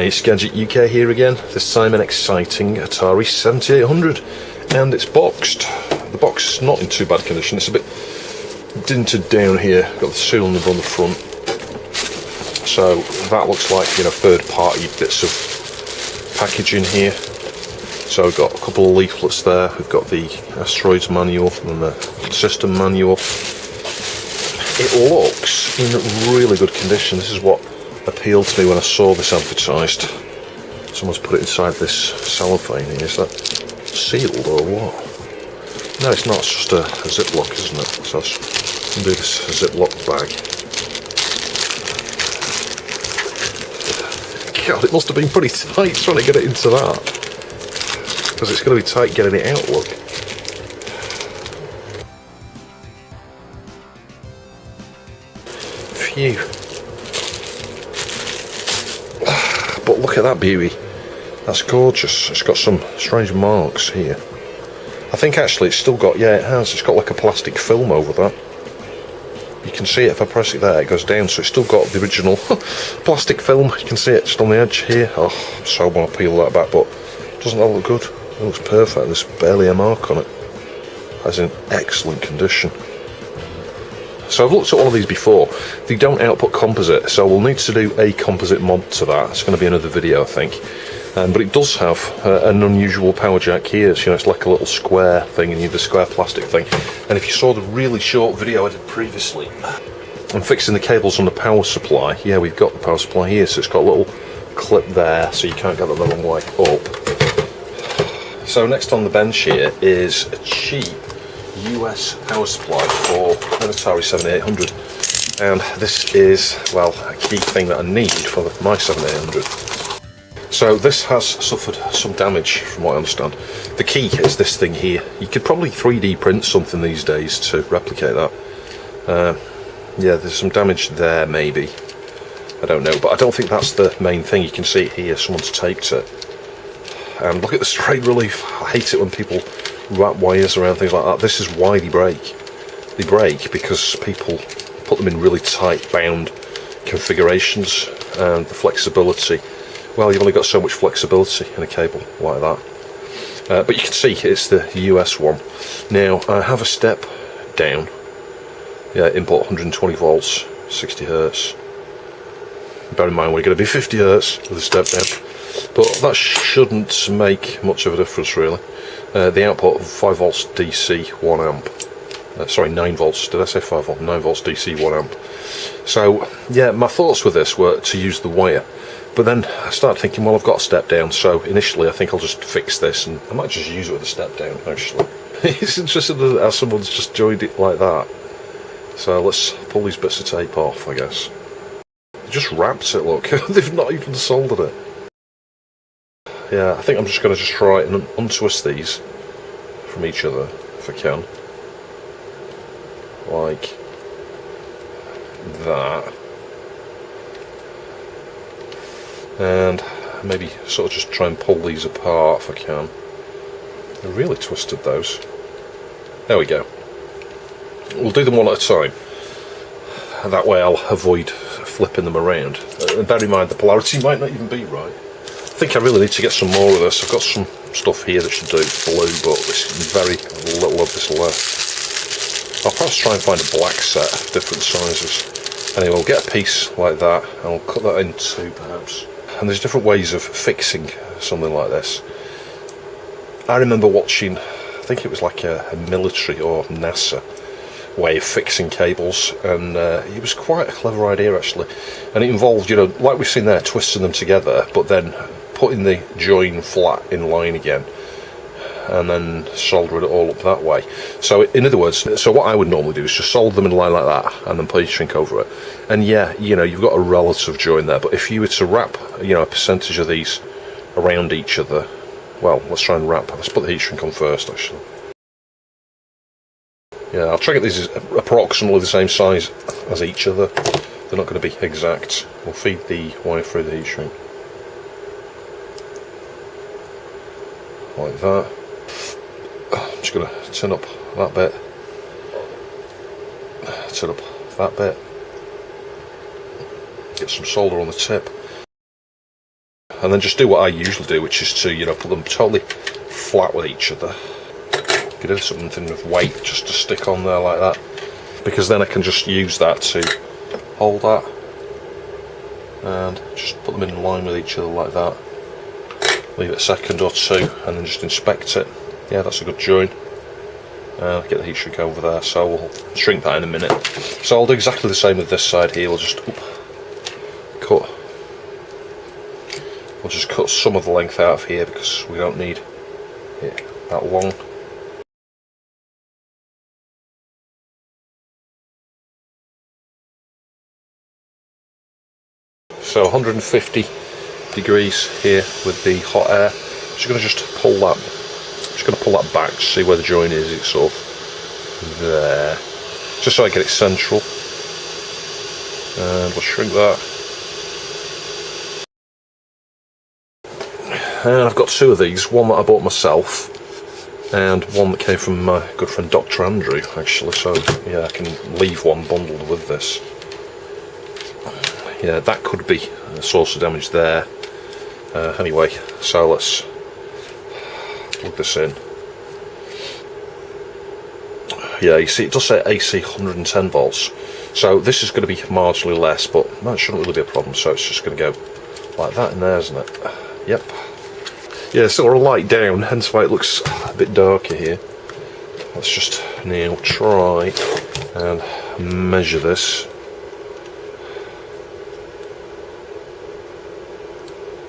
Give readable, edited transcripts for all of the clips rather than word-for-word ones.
Hi, it's Gadget UK here again, this time an exciting Atari 7800, and it's boxed. The box is not in too bad condition, it's a bit dinted down here, got the serial number on the front, so that looks like, you know, third party bits of packaging here. So we've got a couple of leaflets there, we've got the Asteroids manual and the system manual. It looks in really good condition. This is what appealed to me when I saw this advertised. Someone's put it inside this cellophane here. Is that sealed or what? No, it's not. It's just a Ziploc, isn't it? So let's undo this Ziploc bag. God, it must have been pretty tight trying to get it into that, because it's going to be tight getting it out, look. Phew. But look at that beauty. That's gorgeous. It's got some strange marks here. I think actually it's still got, yeah, it has. It's got like a plastic film over that. You can see it if I press it there, it goes down. So it's still got the original plastic film. You can see it just on the edge here. Oh, I so want to peel that back, but doesn't that look good? It looks perfect. There's barely a mark on it. That's in excellent condition. So I've looked at all of these before. They don't output composite, so we'll need to do a composite mod to that. It's going to be another video, I think. But it does have an unusual power jack here. So, you know, it's like a little square thing, and you have the square plastic thing. And if you saw the really short video I did previously, I'm fixing the cables on the power supply. Yeah, we've got the power supply here, so it's got a little clip there, so you can't get that the long way up. So next on the bench here is a cheap US power supply for an Atari 7800, and this is, well, a key thing that I need for my 7800. So this has suffered some damage from what I understand. The key is this thing here. You could probably 3D print something these days to replicate that. Yeah, there's some damage there maybe, I don't know, but I don't think that's the main thing. You can see it here, someone's taped it. And look at the straight relief. I hate it when people wrap wires around things like that. This is why they break. They break because people put them in really tight bound configurations, and the flexibility, well, you've only got so much flexibility in a cable like that. But you can see it's the US one. Now I have a step down. Yeah, input 120 volts, 60 hertz. Bear in mind we're going to be 50 hertz with a step down. But that shouldn't make much of a difference really. The output of 5 volts DC 1 amp. Sorry, 9 volts, did I say 5 volts? 9 volts DC 1 amp. So yeah, my thoughts with this were to use the wire, but then I started thinking, well, I've got a step down, so initially I think I'll just fix this, and I might just use it with a step down actually. It's interesting how someone's just joined it like that. So let's pull these bits of tape off, I guess. They just wrapped it, look. They've not even soldered it. Yeah, I think I'm just going to try and untwist these from each other, if I can. Like that. And maybe sort of just try and pull these apart if I can. I really twisted those. There we go. We'll do them one at a time. That way I'll avoid flipping them around. And bear in mind the polarity might not even be right. I think I really need to get some more of this. I've got some stuff here that should do blue, but there's very little of this left. I'll perhaps try and find a black set of different sizes. Anyway, we'll get a piece like that and I'll cut that in two perhaps. And there's different ways of fixing something like this. I remember watching, I think it was like a military or NASA way of fixing cables, and it was quite a clever idea actually, and it involved, you know, like we've seen there, twisting them together but then putting the join flat in line again and then soldering it all up that way. So in other words, so what I would normally do is just solder them in line like that and then put a shrink over it, and yeah, you know, you've got a relative join there, but if you were to wrap, you know, a percentage of these around each other, well, let's try and wrap, let's put the heat shrink on first actually. Yeah, I'll try to get these approximately the same size as each other. They're not going to be exact. We'll feed the wire through the heat shrink. Like that. I'm just going to turn up that bit. Turn up that bit. Get some solder on the tip. and then just do what I usually do, which is to, you know, put them totally flat with each other. Get something of weight just to stick on there like that, because then I can just use that to hold that and just put them in line with each other like that. Leave it a second or two and then just inspect it. Yeah, that's a good join. Get the heat shrink over there, so we'll shrink that in a minute. So I'll do exactly the same with this side here. We'll just cut. We'll just cut some of the length out of here because we don't need it that long. So 150 degrees here with the hot air. I'm just going to pull that. Just going to pull that back to see where the joint is. It's sort of there, just so I get it central. And we'll shrink that. And I've got two of these. One that I bought myself, and one that came from my good friend Dr. Andrew, actually. So yeah, I can leave one bundled with this. Yeah, that could be a source of damage there. Anyway, so let's plug this in. Yeah, you see it does say AC 110 volts, so this is going to be marginally less, but that shouldn't really be a problem. So it's just going to go like that in there, isn't it? Yep. Yeah, sort of light down, hence why it looks a bit darker here. Let's just now try and measure this.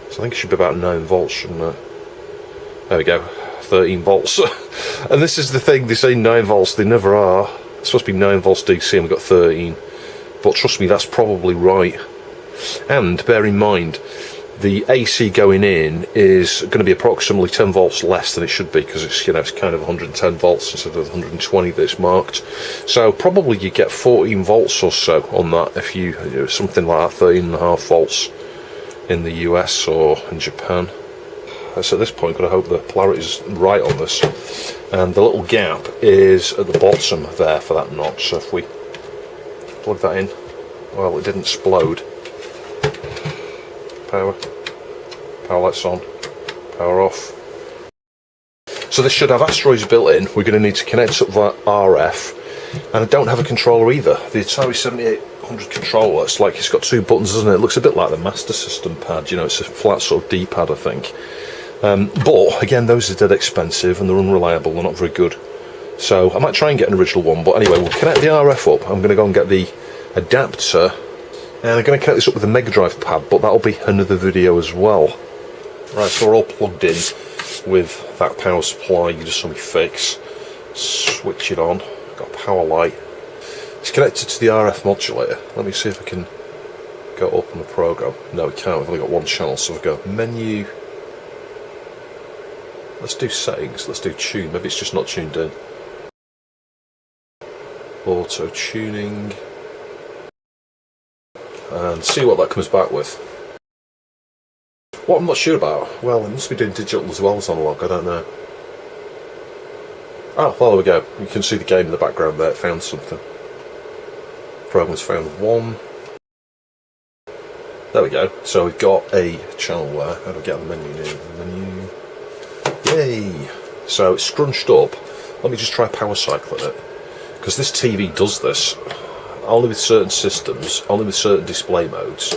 So I think it should be about 9 volts, shouldn't it? There we go, 13 volts. And this is the thing, they say 9 volts, they never are. It's supposed to be 9 volts DC and we've got 13. But trust me, that's probably right. And bear in mind, the AC going in is going to be approximately 10 volts less than it should be, because it's, you know, it's kind of 110 volts instead of 120 that it's marked. So probably you get 14 volts or so on that if you do something like that, 13.5 volts in the US or in Japan. So at this point, got to hope the polarity is right on this. And the little gap is at the bottom there for that notch. So if we plug that in, well, it didn't explode. Power lights on, power off. So this should have asteroids built in. We're going to need to connect up that RF, and I don't have a controller either. The Atari 7800 controller, it's like it's got two buttons, doesn't it? It looks a bit like the Master System pad, you know, it's a flat sort of D-pad, I think. But again, those are dead expensive and they're unreliable, they're not very good. So I might try and get an original one, but anyway, we'll connect the RF up. I'm going to go and get the adapter, and I'm going to connect this up with the Mega Drive pad, but that'll be another video as well. Right, so we're all plugged in with that power supply you just saw me fix. Switch it on, got a power light. It's connected to the RF modulator. Let me see if I can go open the program. No, we can't, we've only got one channel, so we've got menu. Let's do settings, let's do tune, maybe it's just not tuned in. Auto tuning. And see what that comes back with. What I'm not sure about, well, it must be doing digital as well as analog, I don't know. Oh, well, there we go. You can see the game in the background there, it found something. Program's found one. There we go. So we've got a channel there. How do we get on the menu now? Menu. Yay! So it's scrunched up. Let me just try power cycling it. Because this TV does this. Only with certain systems, only with certain display modes.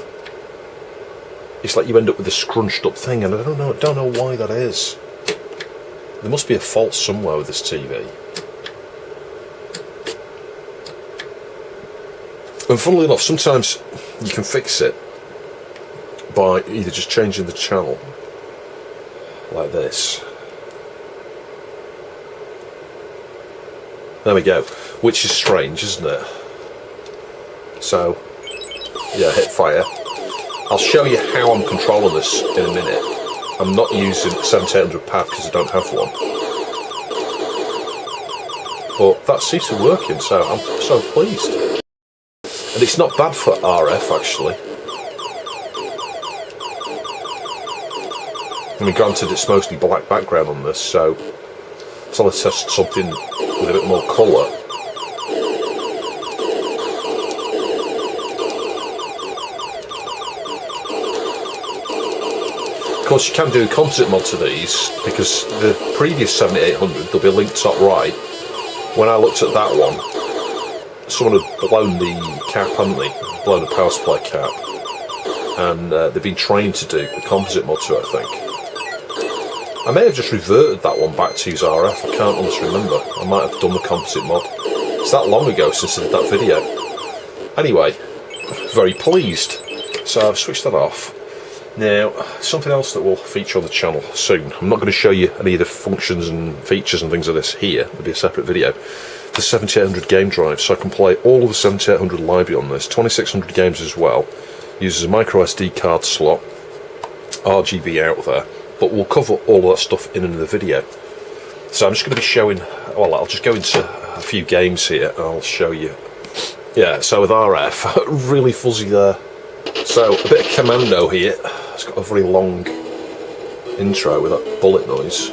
It's like you end up with a scrunched up thing, and I don't know why that is. There must be a fault somewhere with this TV. And funnily enough, sometimes you can fix it by either just changing the channel like this. There we go. Which is strange, isn't it? So, yeah, hit fire. I'll show you how I'm controlling this in a minute. I'm not using 7800 pad because I don't have one. But that seems to be working, so I'm so pleased. And it's not bad for RF, actually. I mean, granted, it's mostly black background on this, so until I test something with a bit more colour. course, you can do a composite mod to these, because the previous 7800, there'll be a link top right. When I looked at that one, someone had blown the cap, hadn't they? Blown a power supply cap. And they've been trained to do a composite mod to it, I think. I may have just reverted that one back to use RF, I can't honestly remember. I might have done the composite mod. It's that long ago since I did that video. Anyway, very pleased. So I've switched that off. Now, something else that will feature on the channel soon. I'm not going to show you any of the functions and features and things of this here. There'll be a separate video. The 7800 game drive, so I can play all of the 7800 library on this. 2600 games as well. Uses a micro SD card slot. RGB out there. But we'll cover all of that stuff in another video. So I'm just going to be showing, well, I'll just go into a few games here and I'll show you. Yeah, so with RF, really fuzzy there. So a bit of commando here. It's got a very long intro with that bullet noise.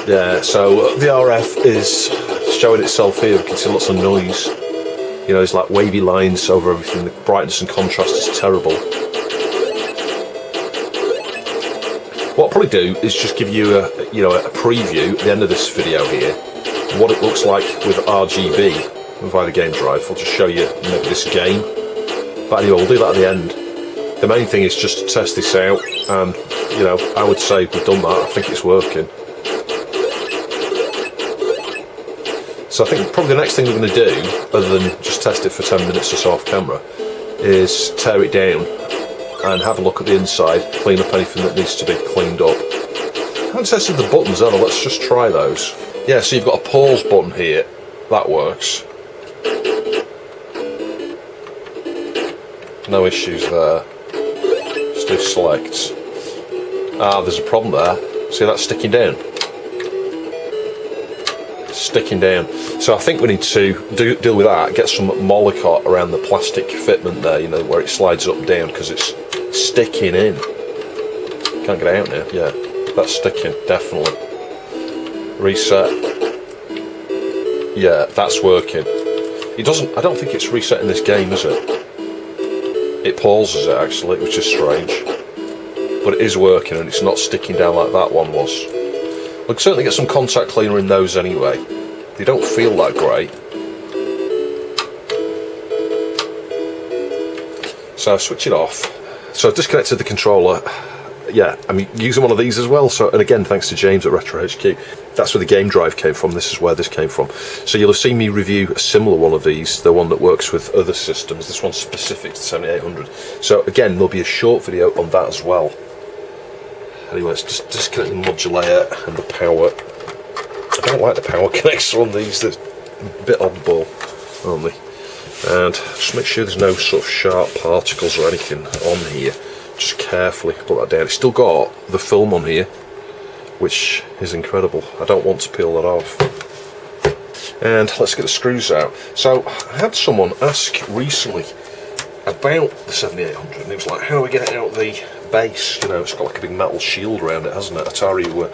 Yeah, so the RF is showing itself here. We can see lots of noise. You know, there's like wavy lines over everything. The brightness and contrast is terrible. What I'll probably do is just give you a preview at the end of this video here, what it looks like with RGB via the game drive. I'll just show you maybe this game. But anyway, we'll do that at the end. The main thing is just to test this out, and you know, I would say we've done that. I think it's working. So I think probably the next thing we're going to do, other than just test it for 10 minutes or so off camera, is tear it down and have a look at the inside, clean up anything that needs to be cleaned up. I haven't tested the buttons either, let's just try those. Yeah, so you've got a pause button here, that works. No issues there. Just do select. Ah, there's a problem there. See, that's sticking down. Sticking down. So I think we need to deal with that, get some mollicot around the plastic fitment there, you know, where it slides up and down, because it's sticking in. Can't get it out now. Yeah, that's sticking, definitely. Reset. Yeah, that's working. It doesn't, I don't think it's resetting this game, is it? It pauses it actually, which is strange. But it is working and it's not sticking down like that one was. We can certainly get some contact cleaner in those anyway. They don't feel that great. So I've switched it off. So I've disconnected the controller. Yeah, I'm using one of these as well. So, and again, thanks to James at Retro HQ. That's where the game drive came from. This is where this came from. So you'll have seen me review a similar one of these, the one that works with other systems. This one's specific to 7800. So again, there'll be a short video on that as well. Anyway, it's just disconnecting the modulator and the power. I don't like the power connector on these. They're a bit oddball, aren't they? And just make sure there's no sort of sharp particles or anything on here. Just carefully put that down. It's still got the film on here, which is incredible. I don't want to peel that off. And let's get the screws out. So I had someone ask recently about the 7800, and it was like, how do I get it out of the base? You know, it's got like a big metal shield around it, hasn't it? Atari were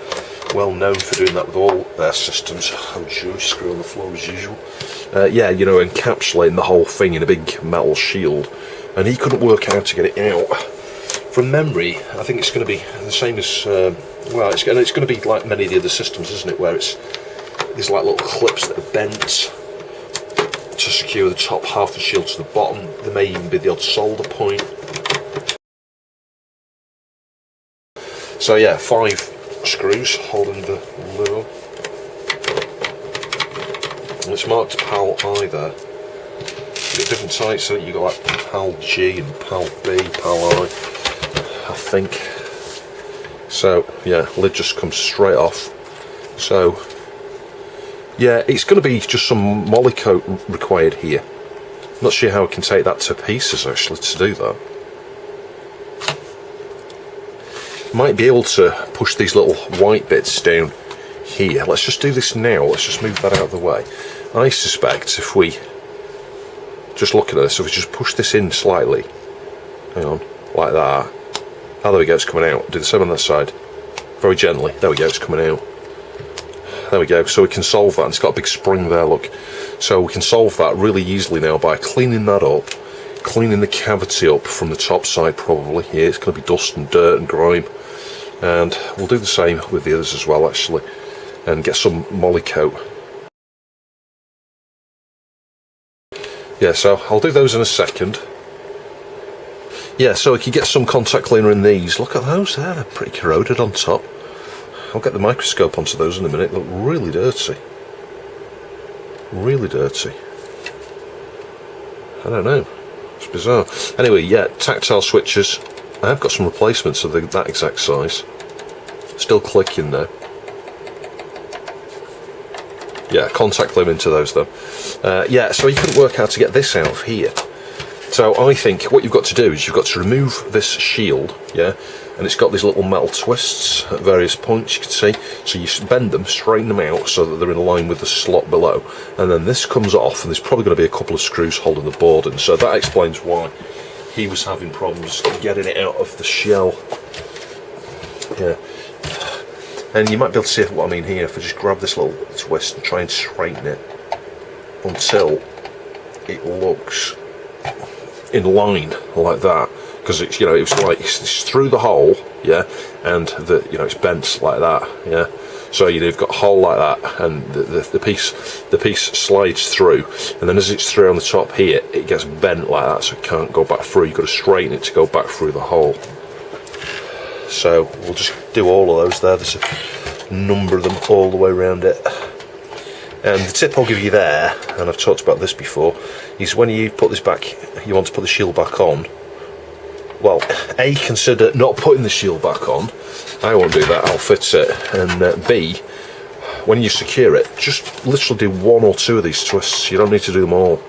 well known for doing that with all their systems. Oh, Jewish screw on the floor as usual. Yeah, you know, encapsulating the whole thing in a big metal shield, and he couldn't work out how to get it out. From memory, I think it's going to be the same as, well, it's going to be like many of the other systems, isn't it, where it's these like little clips that are bent to secure the top half of the shield to the bottom. There may even be the odd solder point. So yeah, 5 screws holding the lid on. And it's marked PAL I there. You've got different types, so you've got like PAL G and PAL B, PAL I think. So yeah, lid just comes straight off. So yeah, it's going to be just some mollicoat required here. Not sure how I can take that to pieces actually to do that. Might be able to push these little white bits down here. Let's just do this now. Let's just move that out of the way. I suspect if we just look at this, if we just push this in slightly, hang on, like that. Oh, there we go, it's coming out. Do the same on this side. Very gently. There we go, it's coming out. There we go. So we can solve that. And it's got a big spring there, look. So we can solve that really easily now by cleaning that up, cleaning the cavity up from the top side probably. Here, it's going to be dust and dirt and grime. And we'll do the same with the others as well, actually, and get some moly coat. Yeah, so I'll do those in a second. Yeah, so we can get some contact cleaner in these. Look at those there, they're pretty corroded on top. I'll get the microscope onto those in a minute. They look really dirty. Really dirty. I don't know. It's bizarre. Anyway, yeah, tactile switches. I have got some replacements of that exact size. Still clicking there. Yeah, contact them into those though. Yeah, so you couldn't work out to get this out of here. So I think what you've got to do is you've got to remove this shield, yeah, and it's got these little metal twists at various points, you can see. So you bend them, straighten them out so that they're in line with the slot below, and then this comes off, and there's probably going to be a couple of screws holding the board in. So that explains why he was having problems getting it out of the shell. Yeah. And you might be able to see what I mean here if I just grab this little twist and try and straighten it until it looks in line like that, because it's, you know, it's like it's through the hole, yeah, and the, you know, it's bent like that, yeah. So you've got a hole like that, and the piece slides through, and then as it's through on the top here, it gets bent like that, so it can't go back through. You've got to straighten it to go back through the hole. So we'll just do all of those there. There's a number of them all the way around it. And the tip I'll give you there, and I've talked about this before, is when you put this back, you want to put the shield back on. Well, A, consider not putting the shield back on. I won't do that, I'll fit it. And B, when you secure it, just literally do one or two of these twists. You don't need to do them all.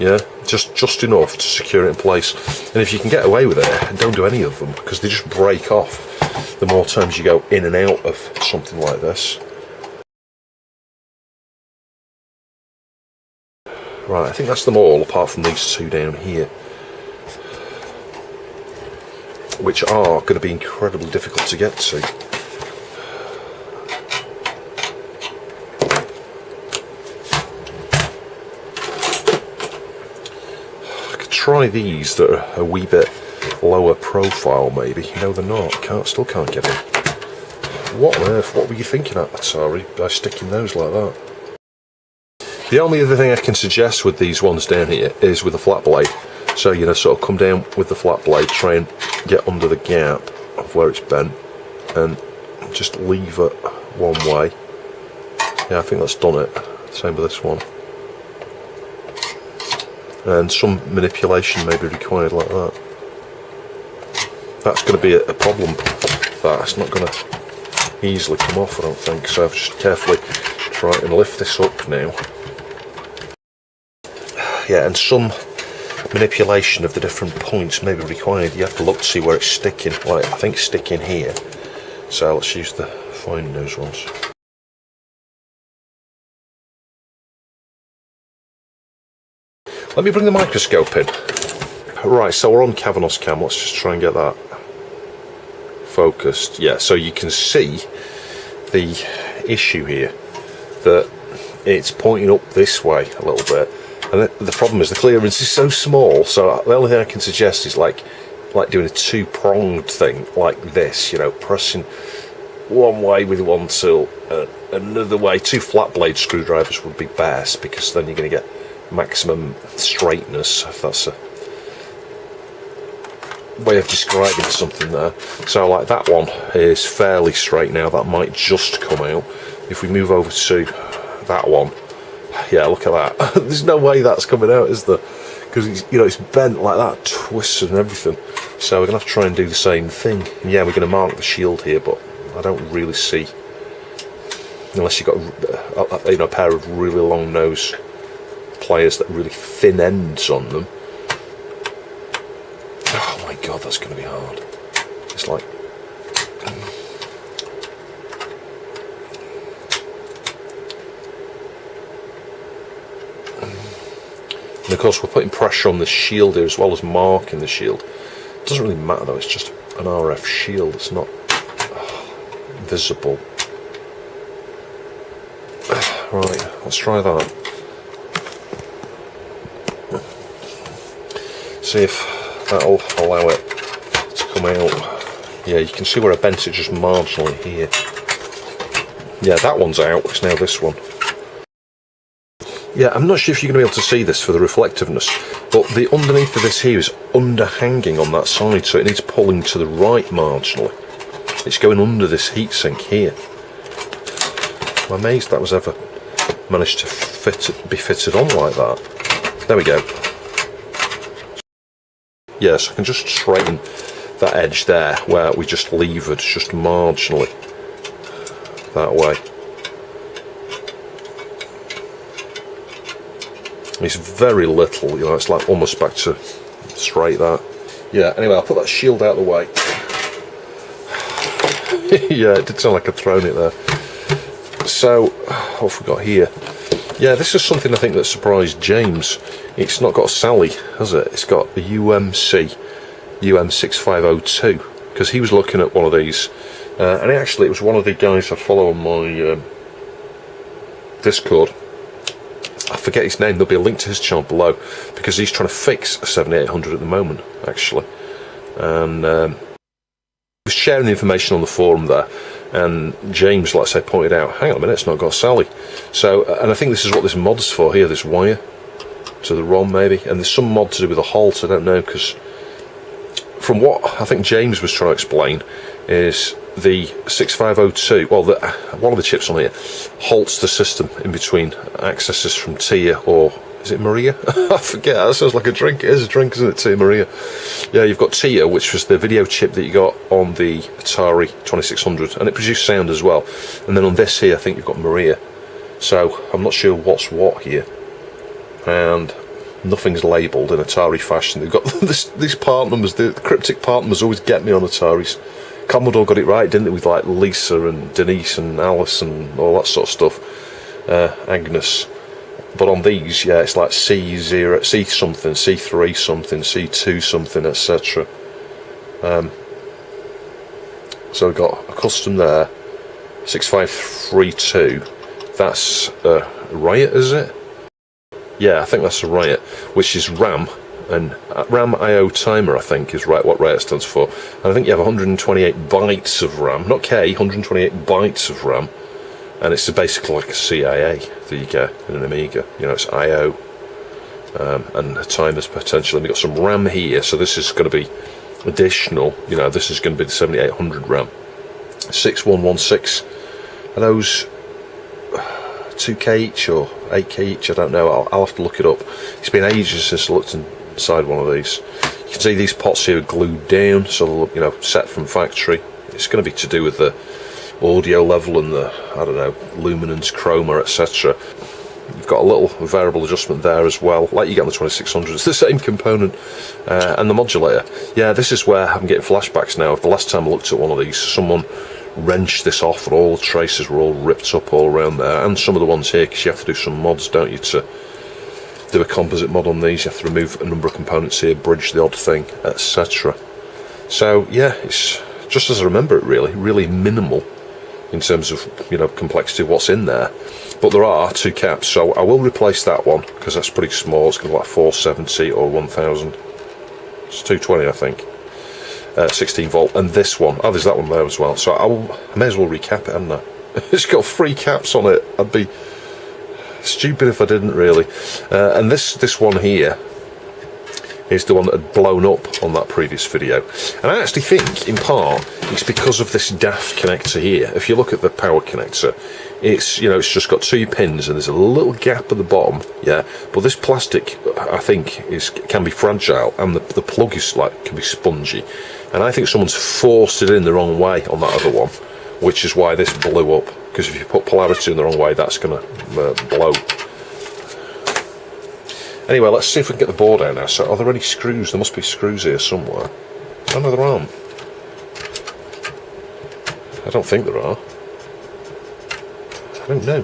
Yeah, just enough to secure it in place. And if you can get away with it, don't do any of them, because they just break off the more times you go in and out of something like this. Right, I think that's them all, apart from these two down here, which are going to be incredibly difficult to get to. I could try these that are a wee bit lower profile, maybe. No, they're not. Still can't get in. What on earth? What were you thinking at, Atari, by sticking those like that? The only other thing I can suggest with these ones down here is with a flat blade. So, you know, sort of come down with the flat blade, try and get under the gap of where it's bent, and just leave it one way. Yeah, I think that's done it. Same with this one. And some manipulation may be required like that. That's going to be a problem. That's not going to easily come off, I don't think. So I've just carefully try and lift this up now. Yeah, and some manipulation of the different points may be required. You have to look to see where it's sticking. Like, I think it's sticking here. So let's use the fine nose ones. Let me bring the microscope in. Right, so we're on Kavanagh's cam. Let's just try and get that focused. Yeah, so you can see the issue here, that it's pointing up this way a little bit. And the problem is the clearance is so small, so the only thing I can suggest is like doing a two-pronged thing like this, you know, pressing one way with one tool, another way. Two flat blade screwdrivers would be best, because then you're going to get maximum straightness, if that's a way of describing something there. So like that one is fairly straight now, that might just come out. If we move over to that one, yeah, look at that. There's no way that's coming out, is there? Because, you know, it's bent like that, twisted and everything. So we're going to have to try and do the same thing. And yeah, we're going to mark the shield here, but I don't really see, unless you've got you know, a pair of really long nose pliers that are really thin ends on them. Oh my god, that's going to be hard. It's like... And of course we're putting pressure on the shield here as well as marking the shield. It doesn't really matter though, it's just an RF shield, it's not visible. Right, let's try that. See if that'll allow it to come out. Yeah, you can see where I bent it just marginally here. Yeah, that one's out. It's now this one. Yeah, I'm not sure if you're going to be able to see this for the reflectiveness, but the underneath of this here is underhanging on that side, so it needs pulling to the right marginally. It's going under this heatsink here. I'm amazed that was ever managed to be fitted on like that. There we go. Yes, I can just straighten that edge there where we just levered just marginally that way. It's very little, you know, it's like almost back to straight that. Yeah, anyway, I'll put that shield out of the way. Yeah, it did sound like I'd thrown it there. So, what have we got here? Yeah, this is something I think that surprised James. It's not got a Sally, has it? It's got a UMC UM6502, because he was looking at one of these, and it was one of the guys I follow on my Discord. I forget his name. There'll be a link to his channel below, because he's trying to fix a 7800 at the moment, actually. And he was sharing the information on the forum there, and James, like I say, pointed out, hang on a minute, it's not got a Sally. So, and I think this is what this mod's for here, this wire to the ROM maybe, and there's some mod to do with the Holt, I don't know, because from what I think James was trying to explain is the 6502, well, one of the chips on here halts the system in between accesses from Tia, or is it Maria? I forget, that sounds like a drink. It is a drink, isn't it, Tia Maria? Yeah, you've got Tia, which was the video chip that you got on the Atari 2600, and it produced sound as well. And then on this here, I think you've got Maria. So I'm not sure what's what here, and nothing's labelled in Atari fashion. They've got these part numbers, the cryptic part numbers always get me on Ataris. Commodore got it right, didn't they, with like Lisa and Denise and Alice and all that sort of stuff, Agnes. But on these, yeah, it's like C0, C something, C3 something, C2 something, etc. So we've got a custom there, 6532. That's Riot, is it? Yeah, I think that's a Riot, which is RAM, and RAM IO timer, I think, is right what Riot stands for. And I think you have 128 bytes of RAM, not K, 128 bytes of RAM, and it's basically like a CIA that you get in an Amiga. You know, it's IO, and timers potentially. We've got some RAM here, so this is going to be additional. You know, this is going to be the 7800 RAM. 6116. Are those 2K each or 8K each? I don't know. I'll have to look it up. It's been ages since I looked inside one of these. You can see these pots here are glued down, so they'll look, you know, set from factory. It's going to be to do with the audio level and the, I don't know, luminance, chroma, etc. You've got a little variable adjustment there as well, like you get on the 2600. It's the same component, and the modulator. Yeah, this is where I'm getting flashbacks now. The last time I looked at one of these, someone wrenched this off, and all the traces were all ripped up all around there, and some of the ones here, because you have to do some mods, don't you, to do a composite mod on these. You have to remove a number of components here, bridge the odd thing, etc. So yeah, it's just as I remember it, really minimal in terms of, you know, complexity of what's in there. But there are two caps, so I will replace that one, because that's pretty small. It's going to be like 470 or 1000. It's 220, I think. 16 volt, and this one, oh, there's that one there as well, so I may as well recap it, haven't I? It's got 3 caps on it. I'd be stupid if I didn't, really. And this one here is the one that had blown up on that previous video, and I actually think in part it's because of this daft connector here. If you look at the power connector, it's, you know, it's just got 2 pins and there's a little gap at the bottom, yeah, but this plastic, I think, can be fragile, and the plug is like, can be spongy, and I think someone's forced it in the wrong way on that other one, which is why this blew up, because if you put polarity in the wrong way, that's going to blow. Anyway, let's see if we can get the board out now. So, are there any screws? There must be screws here somewhere. Oh no, there aren't. I don't think there are. I don't know.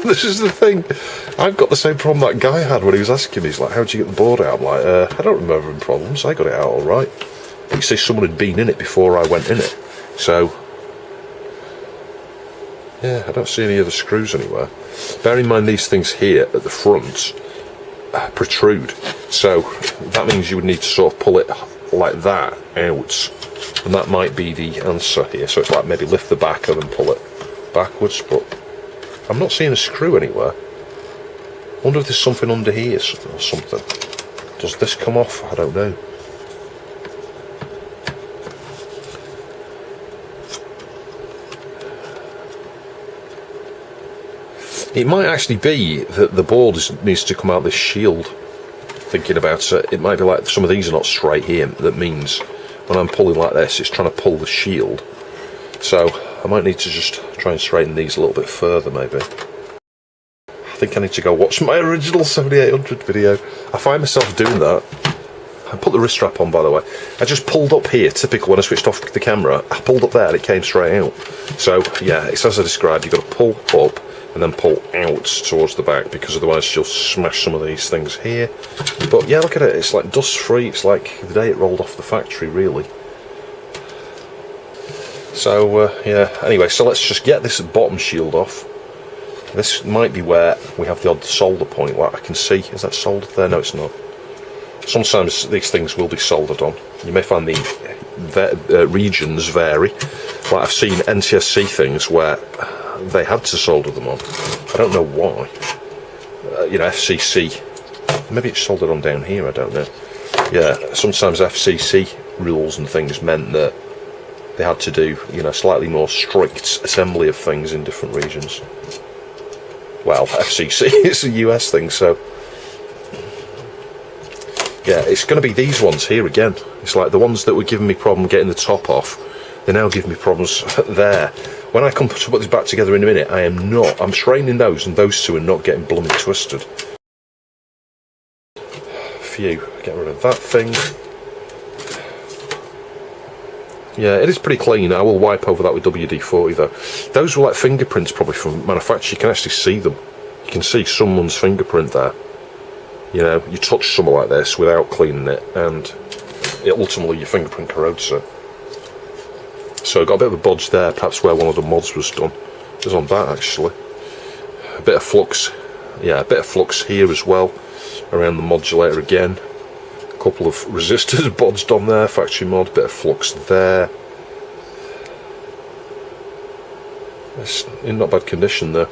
This is the thing. I've got the same problem that guy had when he was asking me. He's like, how'd you get the board out? I'm like, I don't remember having problems. I got it out all right. He says someone had been in it before I went in it. So, yeah, I don't see any other screws anywhere. Bear in mind these things here at the front protrude, so that means you would need to sort of pull it like that out, and that might be the answer here. So it's like maybe lift the back and then pull it backwards, but I'm not seeing a screw anywhere. I wonder if there's something under here or something. Does this come off? I don't know. It might actually be that the board needs to come out this shield. Thinking about it, it might be like some of these are not straight here. That means when I'm pulling like this, it's trying to pull the shield. So I might need to just try and straighten these a little bit further, maybe. I think I need to go watch my original 7800 video. I find myself doing that. I put the wrist strap on, by the way. I just pulled up here, typical when I switched off the camera. I pulled up there and it came straight out. So yeah, it's as I described, you've got to pull up and then pull out towards the back, because otherwise you'll smash some of these things here. But yeah, look at it, it's like dust free. It's like the day it rolled off the factory, really. So yeah, anyway, so let's just get this bottom shield off. This might be where we have the odd solder point, like I can see. Is that soldered there? No, it's not. Sometimes these things will be soldered on. You may find the regions vary. Like I've seen NTSC things where they had to solder them on. I don't know why. You know, FCC. Maybe it's soldered on down here, I don't know. Yeah, sometimes FCC rules and things meant that they had to do, you know, slightly more strict assembly of things in different regions. Well, FCC is a US thing, so yeah, it's going to be these ones here again. It's like the ones that were giving me problem getting the top off, they now give me problems there. When I come to put this back together in a minute, I'm straightening those, and those two are not getting blooming twisted. Phew, get rid of that thing. Yeah, it is pretty clean. I will wipe over that with WD-40 though. Those were like fingerprints probably from manufacture. You can actually see them. You can see someone's fingerprint there. You know, you touch something like this without cleaning it, and it ultimately your fingerprint corrodes it. So I got a bit of a bodge there, perhaps where one of the mods was done. It was on that actually. A bit of flux, yeah, a bit of flux here as well, around the modulator again. A couple of resistors bodged on there, factory mod, bit of flux there. It's in not bad condition though.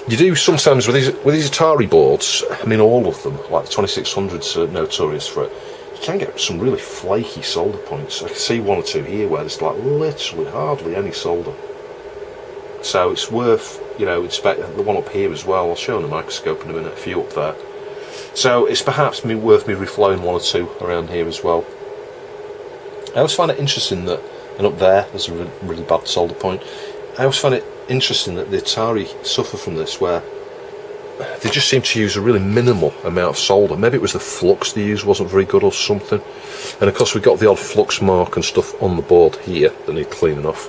You do sometimes with these Atari boards, I mean all of them, like the 2600s are notorious for it, you can get some really flaky solder points. I can see one or two here where there's like literally hardly any solder. So it's worth, you know, inspecting the one up here as well. I'll show on the microscope in a minute, a few up there. So it's perhaps worth me reflowing one or two around here as well. I always find it interesting that, and up there's a really bad solder point. I always find it interesting that the Atari suffer from this, where they just seem to use a really minimal amount of solder. Maybe it was the flux they used wasn't very good or something. And of course we've got the odd flux mark and stuff on the board here that need cleaning off.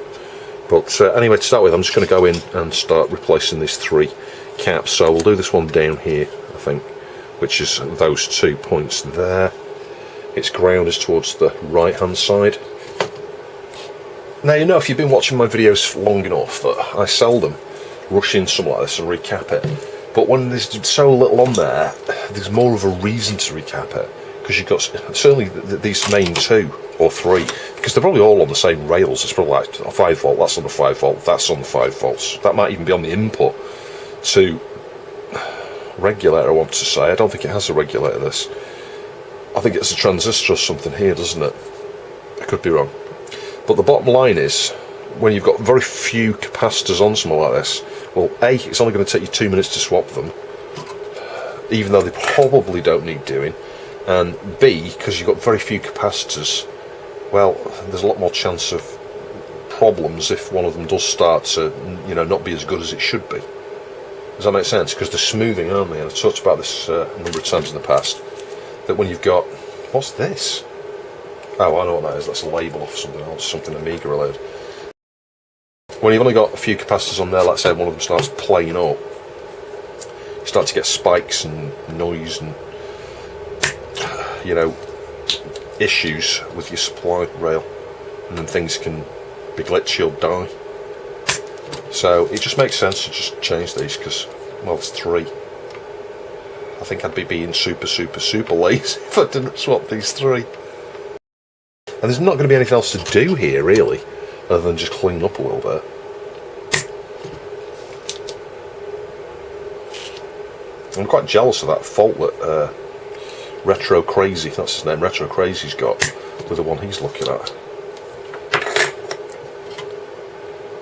But anyway, to start with, I'm just going to go in and start replacing these three caps. So we'll do this one down here, I think, which is those 2 points there. Its ground is towards the right hand side. Now, you know, if you've been watching my videos long enough, that I seldom rush in something like this and recap it. But when there's so little on there, there's more of a reason to recap it, because you've got certainly these main 2 or 3, because they're probably all on the same rails. It's probably like a 5 volt, that's on the 5 volt, that's on the 5 volts. That might even be on the input to regulator, I want to say. I don't think it has a regulator, this. I think it's a transistor or something here, doesn't it? I could be wrong. But the bottom line is, when you've got very few capacitors on something like this, well, A, it's only going to take you 2 minutes to swap them, even though they probably don't need doing, and B, because you've got very few capacitors, well, there's a lot more chance of problems if one of them does start to, you know, not be as good as it should be. Does that make sense? Because they're smoothing, aren't they? And I've talked about this a number of times in the past, that when you've got, what's this? Oh, I know what that is. That's a label of something else, something Amiga related. When you've only got a few capacitors on there, let's say one of them starts playing up, you start to get spikes and noise and, you know, issues with your supply rail, and then things can be glitchy or die. So it just makes sense to just change these, because, well, there's 3. I think I'd be being super lazy if I didn't swap these 3. And there's not going to be anything else to do here, really, other than just clean up a little bit. I'm quite jealous of that fault that Retro Crazy, that's his name, Retro Crazy's got with the one he's looking at.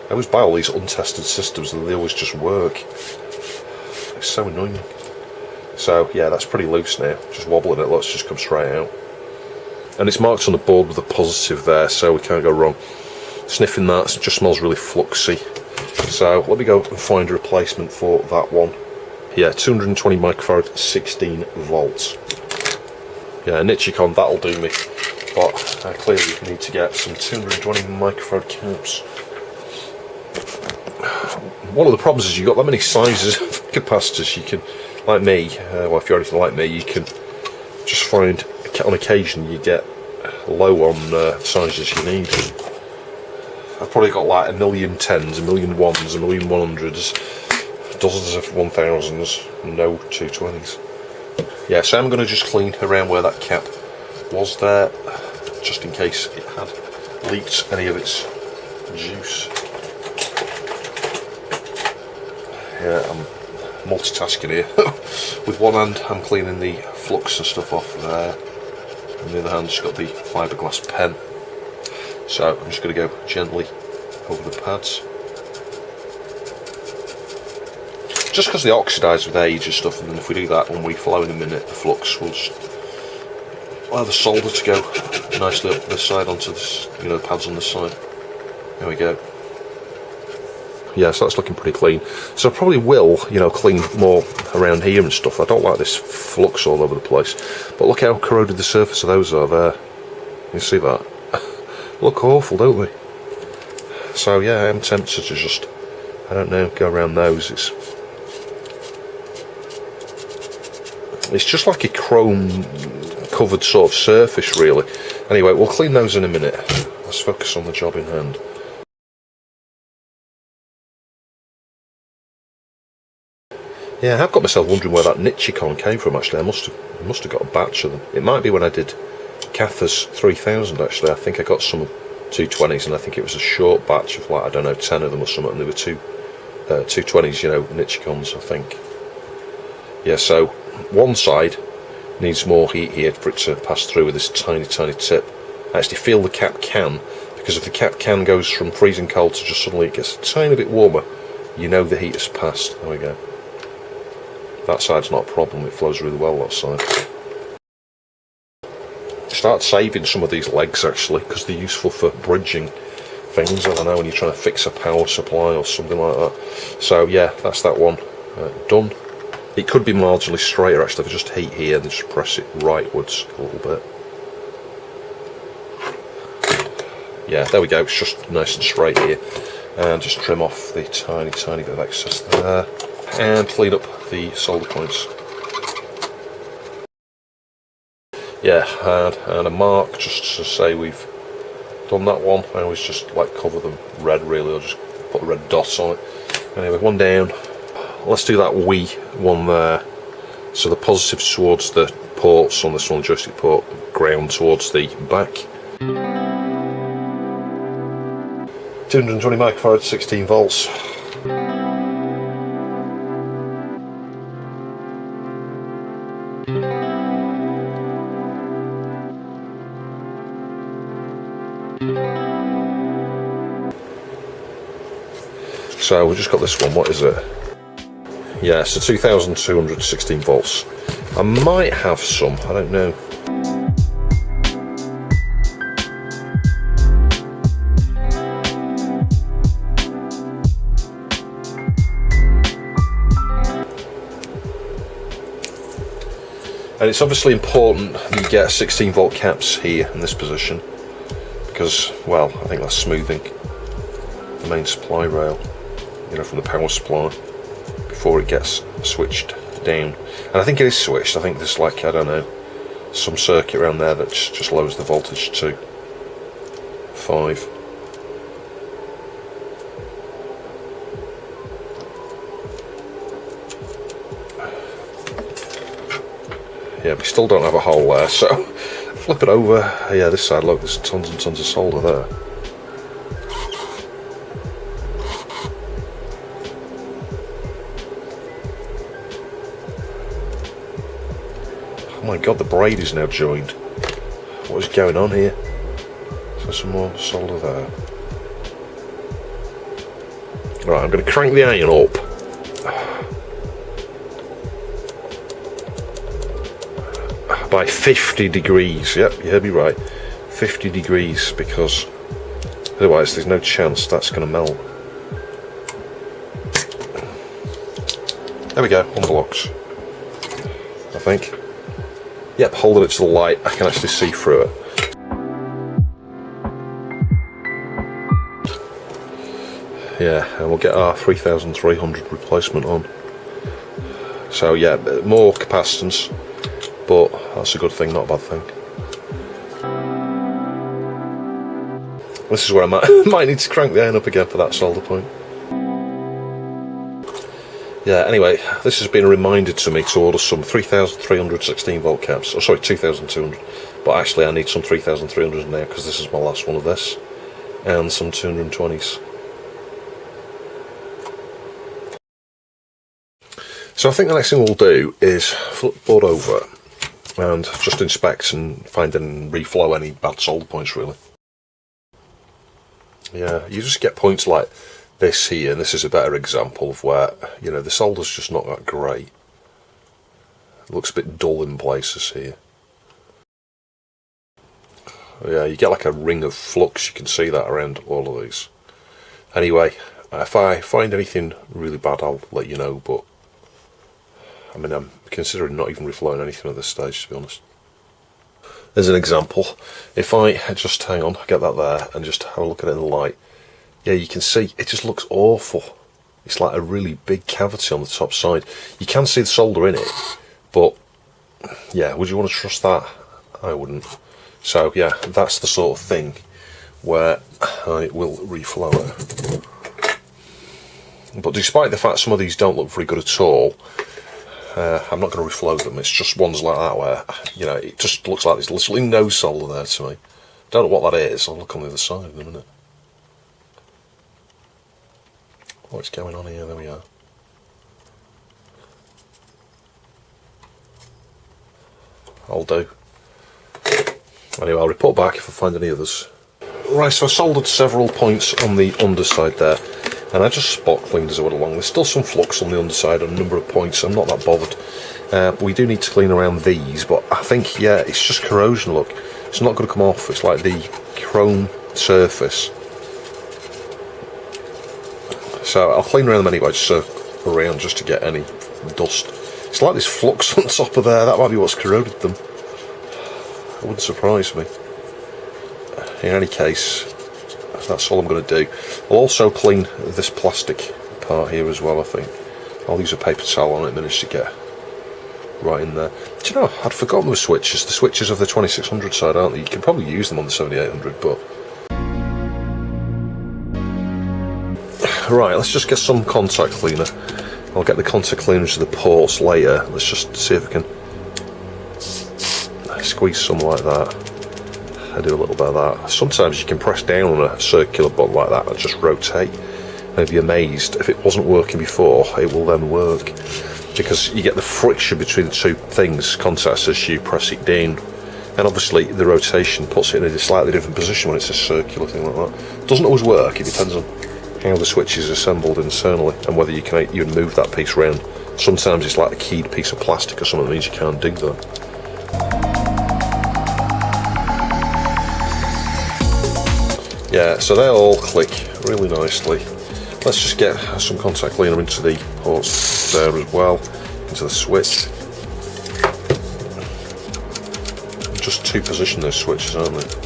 I always buy all these untested systems and they always just work. It's so annoying. So yeah, that's pretty loose now, just wobbling it, let's just come straight out. And it's marked on the board with a positive there, so we can't go wrong. Sniffing that, it just smells really fluxy. So let me go and find a replacement for that one. Yeah, 220 microfarad, 16 volts. Yeah, Nichicon, that'll do me. But I clearly need to get some 220 microfarad caps. One of the problems is you've got that many sizes of capacitors. You can, like me, well, if you're anything like me, you can just find on occasion you get low on sizes you need. I've probably got like a million 10s, a million 1s, a million 100s, dozens of 1000s, no 220s. Yeah, so I'm going to just clean around where that cap was there, just in case it had leaked any of its juice. Yeah, I'm multitasking here. With one hand I'm cleaning the flux and stuff off there, and the other hand just got the fiberglass pen. So I'm just going to go gently over the pads. Just because they oxidise with age and stuff, and then if we do that when we flow in a minute, the flux will just allow the solder to go nicely up this side onto this, you know, the pads on this side. There we go. Yeah, so that's looking pretty clean. So I probably will, you know, clean more around here and stuff. I don't like this flux all over the place. But look how corroded the surface of those are there. You see that? Look awful, don't they? So yeah, I am tempted to just, I don't know, go around those. It's just like a chrome covered sort of surface, really. Anyway, we'll clean those in a minute. Let's focus on the job in hand. Yeah, I've got myself wondering where that Nichicon came from actually. I must have got a batch of them. It might be when I did Catha's 3000 actually. I think I got some 220s and I think it was a short batch of like, I don't know, 10 of them or something, and there were 220s, you know, Nichicons, I think. Yeah, so one side needs more heat here for it to pass through with this tiny tip. I actually feel the cap can, because if the cap can goes from freezing cold to just suddenly it gets a tiny bit warmer, you know the heat has passed. There we go. That side's not a problem, it flows really well that side. Start saving some of these legs actually, because they're useful for bridging things, I don't know, when you're trying to fix a power supply or something like that. So yeah, that's that one done. It could be marginally straighter actually if I just heat here and just press it rightwards a little bit. Yeah, there we go, it's just nice and straight here. And just trim off the tiny bit of excess there. And clean up the solder points. Yeah, and a mark just to say we've done that one. I always just like cover them red really, or just put a red dot on it. Anyway, one down. Let's do that wee one there. So the positives towards the ports on this one, joystick port, ground towards the back. 220 microfarad, 16 volts. So we've just got this one, what is it? Yeah, so 2216 volts. I might have some, I don't know. And it's obviously important that you get 16 volt caps here in this position, because, well, I think that's smoothing the main supply rail, you know, from the power supply before it gets switched down. And I think it is switched. I think there's like, I don't know, some circuit around there that just lowers the voltage to 5. Yeah, we still don't have a hole there, so flip it over. Yeah, this side, look, there's tons and tons of solder there. Oh my god, the braid is now joined. What is going on here? So some more solder there. Right, I'm going to crank the iron up. By 50 degrees. Yep, you heard me right. 50 degrees, because otherwise there's no chance that's going to melt. There we go, unblocks. I think. Yep, holding it to the light, I can actually see through it. Yeah, and we'll get our 3300 replacement on. So yeah, more capacitance, but that's a good thing, not a bad thing. This is where I might need to crank the iron up again for that solder point. Yeah, anyway, this has been a reminder to me to order some 3300 16 volt caps. Oh, sorry, 2200. But actually I need some 3300s now, because this is my last one of this. And some 220s. So I think the next thing we'll do is flip the board over and just inspect and find and reflow any bad solder points, really. Yeah, you just get points like this here, and this is a better example of where, you know, the solder's just not that great. It looks a bit dull in places here. Yeah, you get like a ring of flux, you can see that around all of these. Anyway, if I find anything really bad, I'll let you know, but I mean, I'm considering not even reflowing anything at this stage, to be honest. As an example, if I just hang on, get that there, and just have a look at it in the light, yeah, you can see it just looks awful. It's like a really big cavity on the top side. You can see the solder in it, but yeah, would you want to trust that? I wouldn't. So yeah, that's the sort of thing where I will reflow it. But despite the fact some of these don't look very good at all, I'm not going to reflow them. It's just ones like that where, you know, it just looks like there's literally no solder there to me. Don't know what that is. I'll look on the other side in a minute. What's going on here? There we are. I'll do. Anyway, I'll report back if I find any others. Right, so I soldered several points on the underside there, and I just spot cleaned as I went along. There's still some flux on the underside on a number of points. I'm not that bothered. But we do need to clean around these, but I think, yeah, it's just corrosion, look. It's not going to come off. It's like the chrome surface. So I'll clean around them anyway, just around just to get any dust. It's like this flux on top of there. That might be what's corroded them. It wouldn't surprise me. In any case, that's all I'm going to do. I'll also clean this plastic part here as well, I think. I'll use a paper towel on it, manage to get right in there. Do you know, I'd forgotten the switches. The switches of the 2600 side, aren't they? You can probably use them on the 7800, but... Right, let's just get some contact cleaner. I'll get the contact cleaner to the ports later. Let's just see if we can squeeze some like that. I do a little bit of that. Sometimes you can press down on a circular button like that and just rotate. And you'd be amazed, if it wasn't working before, it will then work. Because you get the friction between the two things, contacts, as you press it down. And obviously the rotation puts it in a slightly different position when it's a circular thing like that. It doesn't always work, it depends on how the switch is assembled internally and whether you can even move that piece around. Sometimes it's like a keyed piece of plastic or something that means you can't dig that. Yeah, so they all click really nicely. Let's just get some contact cleaner into the ports there as well, into the switch. Just two position those switches, aren't they?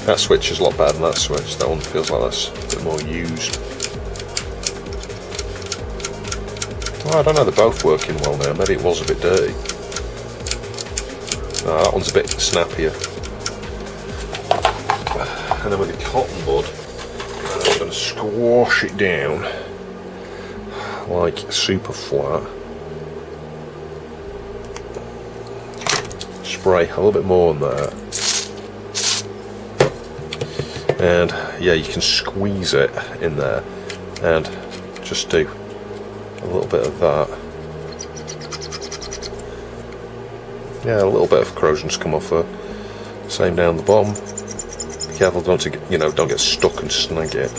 That switch is a lot better than that switch. That one feels like that's a bit more used. Oh, I don't know, they're both working well now. Maybe it was a bit dirty. No, that one's a bit snappier. and then with the cotton bud, I'm just going to squash it down like super flat. Spray a little bit more on there, and yeah, you can squeeze it in there and just do a little bit of that. Yeah, a little bit of corrosion's come off there. Same down the bottom. Be careful don't get stuck and snag it.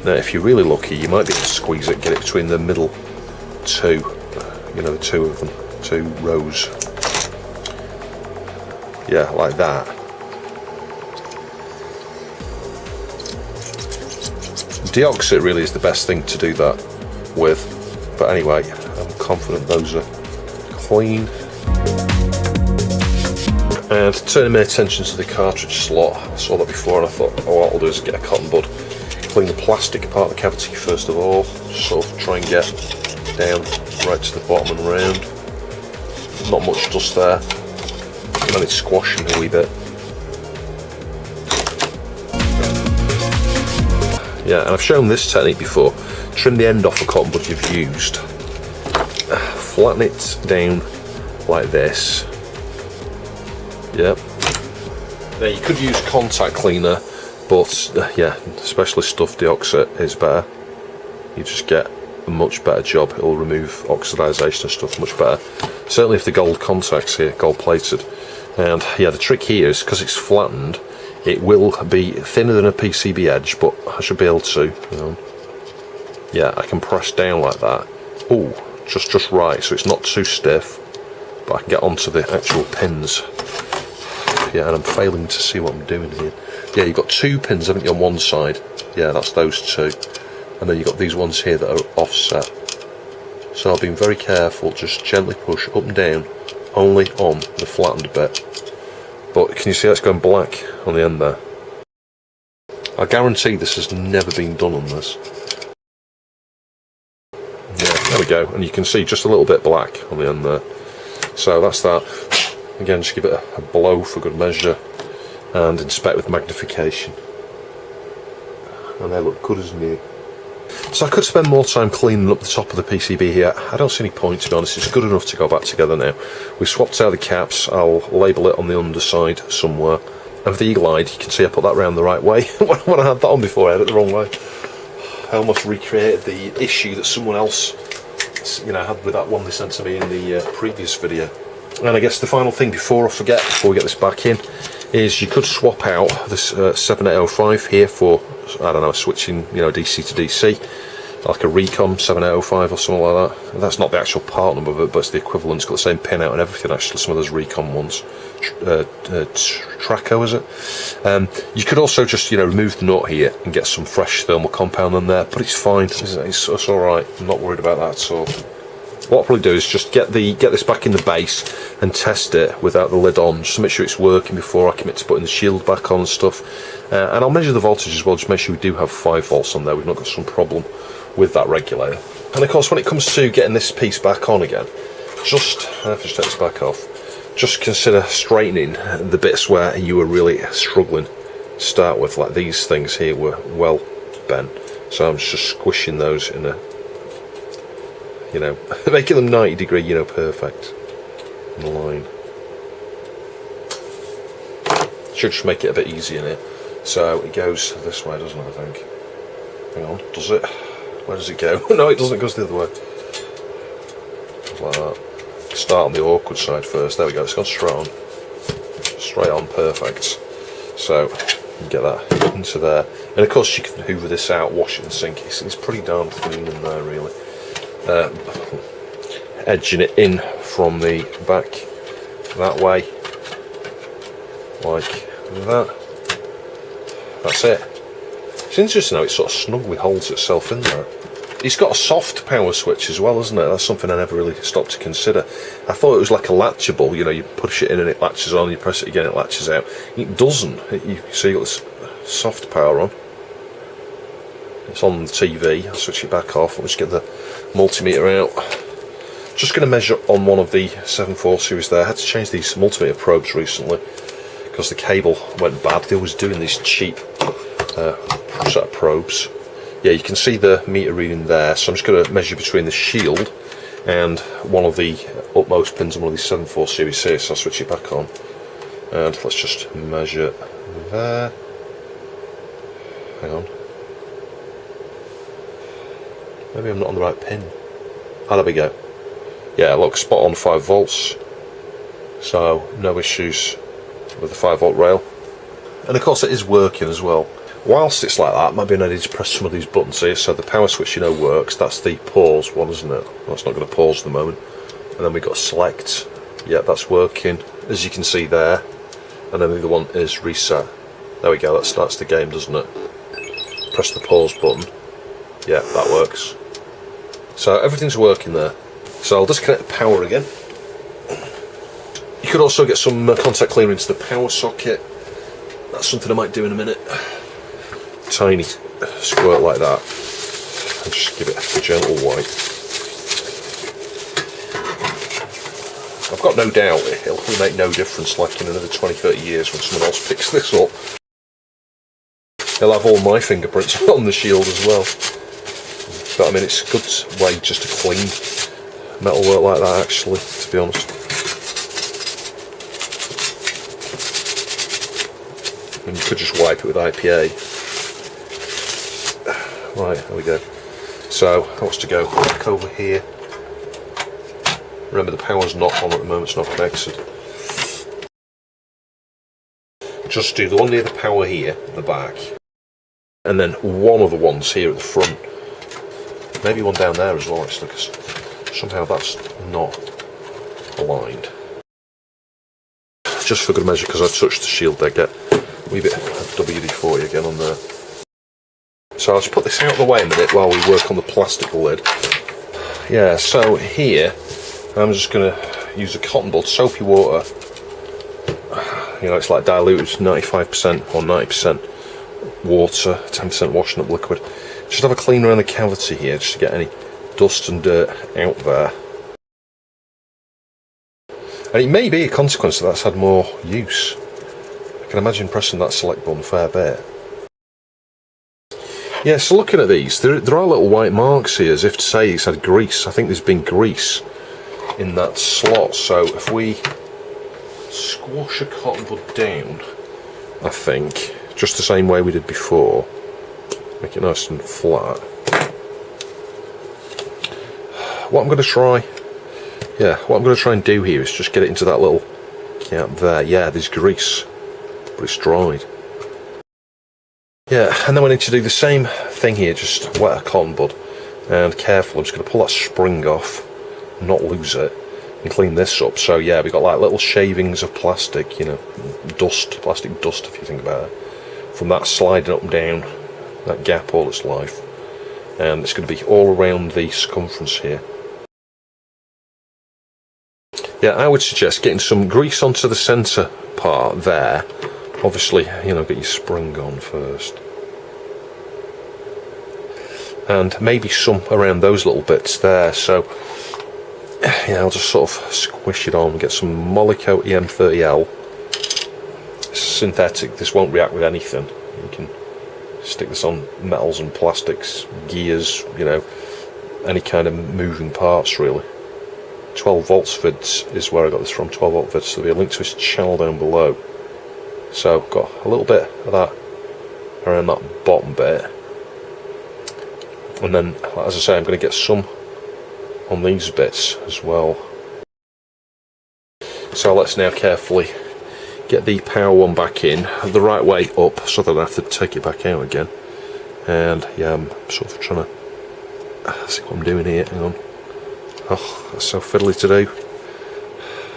Now, if you're really lucky, you might be able to squeeze it, get it between the middle two, the two of them, two rows. Yeah, like that. Deoxit really is the best thing to do that with. But anyway, I'm confident those are clean. And turning my attention to the cartridge slot, I saw that before and I thought, oh, what I'll do is get a cotton bud, clean the plastic part of the cavity first of all, sort of try and get down right to the bottom and round. Not much dust there. And it's squashing a wee bit. Yeah, and I've shown this technique before. Trim the end off the cotton bud you've used, flatten it down like this. Yep. Now you could use contact cleaner, but yeah, specialist stuff, Deoxit, is better. You just get a much better job. It'll remove oxidization and stuff much better. Certainly if the gold contacts here, gold plated. And yeah, the trick here is because it's flattened, it will be thinner than a PCB edge, but I should be able to, yeah, I can press down like that. Oh, just right, so it's not too stiff, but I can get onto the actual pins. Yeah, and I'm failing to see what I'm doing here. Yeah, you've got two pins, haven't you, on one side? Yeah, that's those two. And then you've got these ones here that are offset. So I've been very careful, just gently push up and down, only on the flattened bit. But can you see that's going black on the end there? I guarantee this has never been done on this. Yeah, there we go, and you can see just a little bit black on the end there. So that's that. Again, just give it a blow for good measure and inspect with magnification. And they look good as new. So I could spend more time cleaning up the top of the PCB here. I don't see any point, to be honest. It's good enough to go back together now. We've swapped out the caps. I'll label it on the underside somewhere. And for the eagle eyed, you can see I put that round the right way. When I had that on before, I had it the wrong way. I almost recreated the issue that someone else, had with that one they sent to me in the previous video. And I guess the final thing before I forget, before we get this back in, is you could swap out this 7805 here for, I don't know, switching, DC to DC, like a Recon 7805 or something like that. That's not the actual part number of it, but it's the equivalent. It's got the same pin out and everything, actually, some of those Recon ones. Traco, is it? You could also just, remove the nut here and get some fresh thermal compound in there, but it's fine, isn't it? It's alright. I'm not worried about that at all. What I'll probably do is just get this back in the base and test it without the lid on, just to make sure it's working before I commit to putting the shield back on and stuff. And I'll measure the voltage as well, just make sure we do have 5 volts on there, we've not got some problem with that regulator. And of course, when it comes to getting this piece back on again, just take this back off, just consider straightening the bits where you were really struggling to start with, like these things here were well bent. So I'm just squishing those in a, making them 90 degree, perfect in the line. Should just make it a bit easier in it. So it goes this way, doesn't it, I think? Hang on, does it? Where does it go? No, it doesn't, it goes the other way. Just like that. Start on the awkward side first. There we go, it's gone straight on. Straight on, perfect. So, you get that into there. And of course you can hoover this out, wash it and sink it. It's pretty darn clean in there, really. Edging it in from the back that way, like that. That's it. It's interesting how it sort of snugly holds itself in there. It's got a soft power switch as well, isn't it? That's something I never really stopped to consider. I thought it was like a latchable, you push it in and it latches on, you press it again, it latches out. It doesn't. So you've got this soft power on. It's on the TV. I'll switch it back off. Let's get the multimeter out. Just going to measure on one of the 7.4 series there. I had to change these multimeter probes recently because the cable went bad. They was doing these cheap set of probes. Yeah, you can see the meter reading there, so I'm just going to measure between the shield and one of the utmost pins on one of these 7.4 series here, so I'll switch it back on. And let's just measure there. Hang on. Maybe I'm not on the right pin. Ah, there we go. Yeah, look, spot on 5 volts. So, no issues with the 5 volt rail. And of course it is working as well. Whilst it's like that, it might be an idea to press some of these buttons here. So the power switch, you know, works. That's the pause one, isn't it? Well, it's not going to pause at the moment. And then we've got select. Yeah, that's working, as you can see there. And then the other one is reset. There we go, that starts the game, doesn't it? Press the pause button. Yeah, that works. So everything's working there. So I'll disconnect the power again. You could also get some contact cleaner into the power socket. That's something I might do in a minute. Tiny squirt like that. And just give it a gentle wipe. I've got no doubt it'll probably make no difference, like in another 20-30 years when someone else picks this up. They'll have all my fingerprints on the shield as well. But I mean, it's a good way just to clean metal work like that, actually, to be honest. And you could just wipe it with IPA. Right, there we go. So, what's to go? Back over here. Remember, the power's not on at the moment, it's not connected. Just do the one near the power here, at the back. And then one of the ones here at the front. Maybe one down there as well, actually, because somehow that's not aligned. Just for good measure, because I touched the shield there, get a wee bit of WD-40 again on there. So I'll just put this out of the way a minute while we work on the plastic lid. Yeah, so here I'm just going to use a cotton bud, soapy water. You know, it's like diluted 95% or 90% water, 10% washing up liquid. Just have a clean around the cavity here, just to get any dust and dirt out there. And it may be a consequence that that's had more use. I can imagine pressing that select button a fair bit. Yeah, so looking at these, there are little white marks here, as if to say it's had grease. I think there's been grease in that slot, so if we squash a cotton bud down, I think, just the same way we did before, make it nice and flat. What I'm going to try, and do here is just get it into that little gap there. Yeah, there's grease, but it's dried. Yeah, and then we need to do the same thing here, just wet a cotton bud, and careful, I'm just going to pull that spring off, not lose it, and clean this up. So yeah, we've got like little shavings of plastic, you know, dust, plastic dust if you think about it, from that sliding up and down that gap all its life. And it's going to be all around the circumference here. Yeah, I would suggest getting some grease onto the centre part there. Obviously, you know, get your spring on first. And maybe some around those little bits there. So, yeah, I'll just sort of squish it on, get some Molykote EM30L. It's synthetic, this won't react with anything. You can stick this on metals and plastics, gears, you know, any kind of moving parts really. 12 volts vids is where I got this from, 12 volt vids. There'll be a link to his channel down below. So got a little bit of that around that bottom bit, and then, as I say, I'm going to get some on these bits as well. So let's now carefully get the power one back in the right way up, so that I have to take it back out again. And yeah, I'm sort of trying to see what I'm doing here. Hang on. Oh, that's so fiddly to do.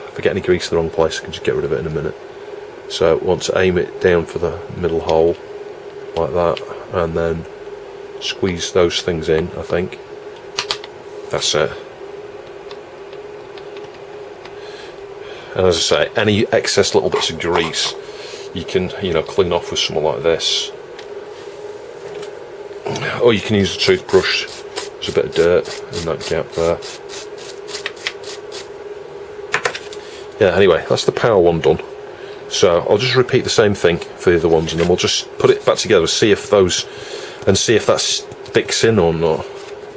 If I get any grease in the wrong place, I can just get rid of it in a minute. So want to aim it down for the middle hole, like that, and then squeeze those things in, I think. That's it. And as I say, any excess little bits of grease, you can, you know, clean off with something like this. Or you can use a toothbrush. There's a bit of dirt in that gap there. Yeah, anyway, that's the power one done. So I'll just repeat the same thing for the other ones, and then we'll just put it back together, see if that sticks in or not.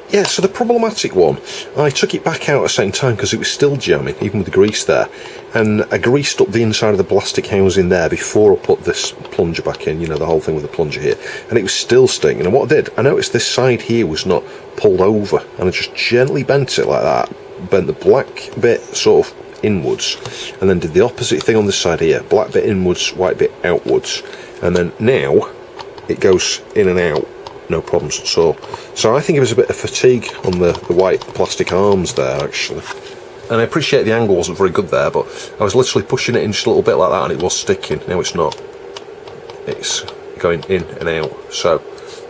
Yeah, so the problematic one, I took it back out at the same time because it was still jamming, even with the grease there. And I greased up the inside of the plastic housing there before I put this plunger back in, you know, the whole thing with the plunger here. And it was still stinging. And what I did, I noticed this side here was not pulled over. And I just gently bent it like that. Bent the black bit sort of inwards. And then did the opposite thing on this side here. Black bit inwards, white bit outwards. And then now, it goes in and out. No problems at all. So I think it was a bit of fatigue on the white plastic arms there, actually. And I appreciate the angle wasn't very good there, but I was literally pushing it in just a little bit like that and it was sticking. Now it's not. It's going in and out. So,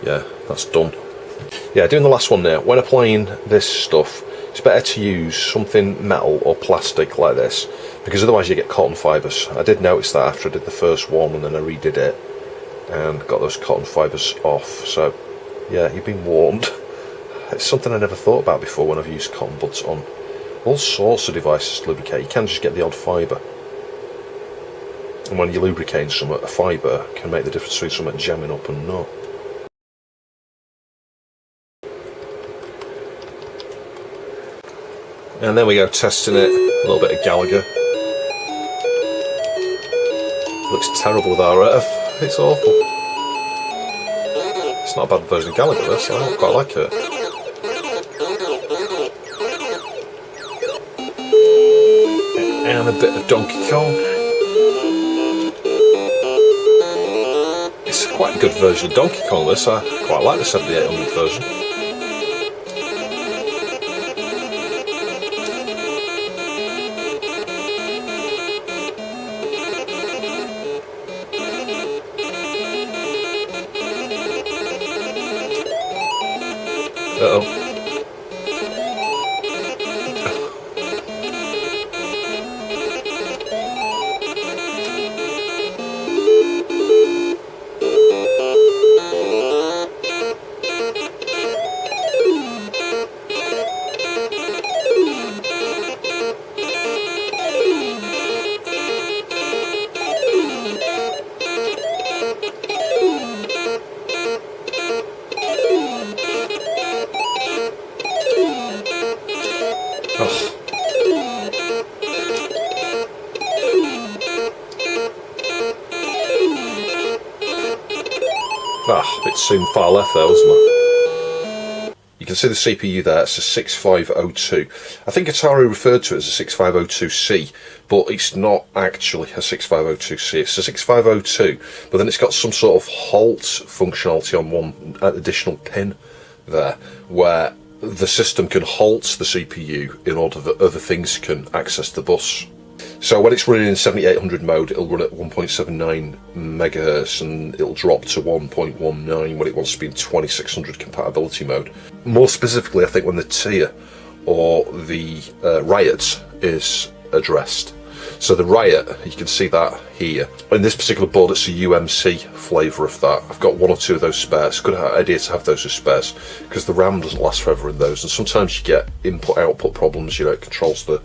yeah, that's done. Yeah, doing the last one now. When applying this stuff, it's better to use something metal or plastic like this, because otherwise you get cotton fibres. I did notice that after I did the first one, and then I redid it and got those cotton fibres off. So yeah, you've been warned. It's something I never thought about before when I've used cotton buds on all sorts of devices to lubricate. You can just get the odd fibre, and when you're lubricating something, a fibre can make the difference between something jamming up and not. And then we go testing it, a little bit of Gallagher. Looks terrible with RF, it's awful. It's not a bad version of Gallagher this, I quite like it. And a bit of Donkey Kong. It's quite a good version of Donkey Kong this, I quite like the 7800 version. Uh-oh. A bit soon far left there, wasn't it? You can see the CPU there, it's a 6502. I think Atari referred to it as a 6502C, but it's not actually a 6502C, it's a 6502, but then it's got some sort of halt functionality on one additional pin there, where the system can halt the CPU in order that other things can access the bus. So when it's running in 7800 mode, it'll run at 1.79 megahertz and it'll drop to 1.19 when it wants to be in 2600 compatibility mode. More specifically, I think when the tier or the riot is addressed. So the riot, you can see that here. In this particular board, it's a UMC flavour of that. I've got one or two of those spares. Good idea to have those as spares, because the RAM doesn't last forever in those, and sometimes you get input-output problems. You know, it controls the